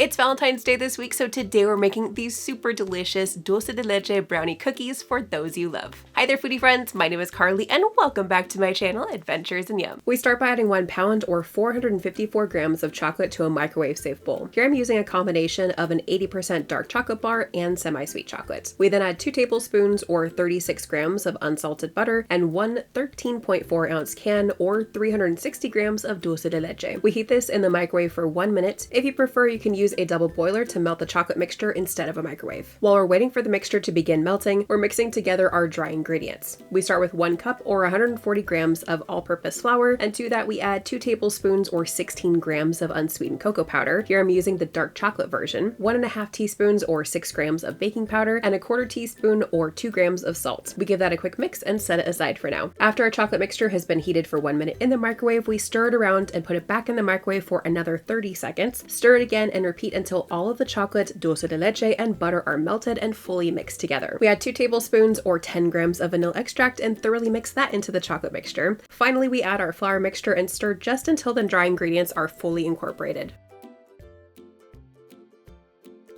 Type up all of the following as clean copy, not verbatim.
It's Valentine's Day this week, so today we're making these super delicious dulce de leche brownie cookies for those you love. Hi there foodie friends, my name is Carly and welcome back to my channel, Adventures in Yum. We start by adding 1 pound or 454 grams of chocolate to a microwave safe bowl. Here I'm using a combination of an 80% dark chocolate bar and semi-sweet chocolate. We then add 2 tablespoons or 36 grams of unsalted butter and 1 13.4 ounce can or 360 grams of dulce de leche. We heat this in the microwave for 1 minute. If you prefer, you can use a double boiler to melt the chocolate mixture instead of a microwave. While we're waiting for the mixture to begin melting, we're mixing together our dry ingredients. We start with 1 cup or 140 grams of all-purpose flour, and to that we add 2 tablespoons or 16 grams of unsweetened cocoa powder. Here I'm using the dark chocolate version, 1.5 teaspoons or 6 grams of baking powder, and 1/4 teaspoon or 2 grams of salt. We give that a quick mix and set it aside for now. After our chocolate mixture has been heated for 1 minute in the microwave, we stir it around and put it back in the microwave for another 30 seconds. Stir it again and repeat until all of the chocolate, dulce de leche, and butter are melted and fully mixed together. We add 2 tablespoons or 10 grams of vanilla extract and thoroughly mix that into the chocolate mixture. Finally, we add our flour mixture and stir just until the dry ingredients are fully incorporated.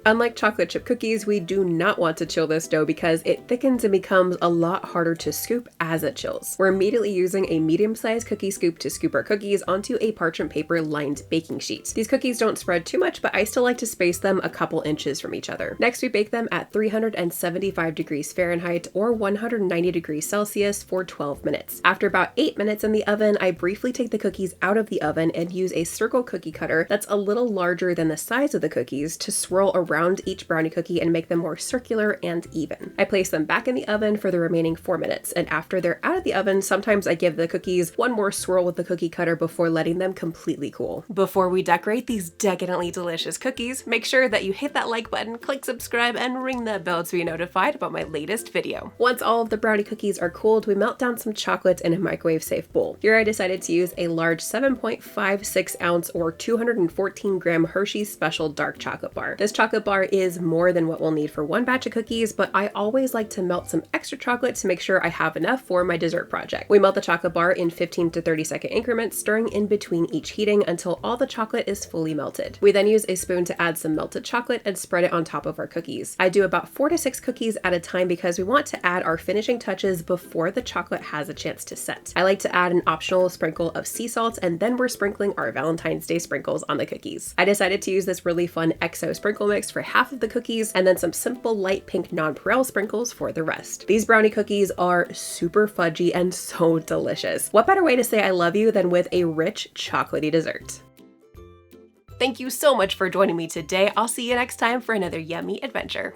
Unlike chocolate chip cookies, we do not want to chill this dough because it thickens and becomes a lot harder to scoop as it chills. We're immediately using a medium-sized cookie scoop to scoop our cookies onto a parchment paper lined baking sheet. These cookies don't spread too much, but I still like to space them a couple inches from each other. Next, we bake them at 375 degrees Fahrenheit or 190 degrees Celsius for 12 minutes. After about 8 minutes in the oven, I briefly take the cookies out of the oven and use a circle cookie cutter that's a little larger than the size of the cookies to swirl around each brownie cookie and make them more circular and even. I place them back in the oven for the remaining 4 minutes, and after they're out of the oven, sometimes I give the cookies one more swirl with the cookie cutter before letting them completely cool. Before we decorate these decadently delicious cookies, make sure that you hit that like button, click subscribe, and ring that bell to be notified about my latest video. Once all of the brownie cookies are cooled, we melt down some chocolate in a microwave safe bowl. Here I decided to use a large 7.56 ounce or 214 gram Hershey's Special Dark Chocolate Bar. This chocolate bar is more than what we'll need for 1 batch of cookies, but I always like to melt some extra chocolate to make sure I have enough for my dessert project. We melt the chocolate bar in 15 to 30 second increments, stirring in between each heating until all the chocolate is fully melted. We then use a spoon to add some melted chocolate and spread it on top of our cookies. I do about 4 to 6 cookies at a time because we want to add our finishing touches before the chocolate has a chance to set. I like to add an optional sprinkle of sea salt, and then we're sprinkling our Valentine's Day sprinkles on the cookies. I decided to use this really fun XO sprinkle mix for half of the cookies and then some simple light pink nonpareil sprinkles for the rest. These brownie cookies are super fudgy and so delicious. What better way to say I love you than with a rich chocolatey dessert? Thank you so much for joining me today. I'll see you next time for another yummy adventure.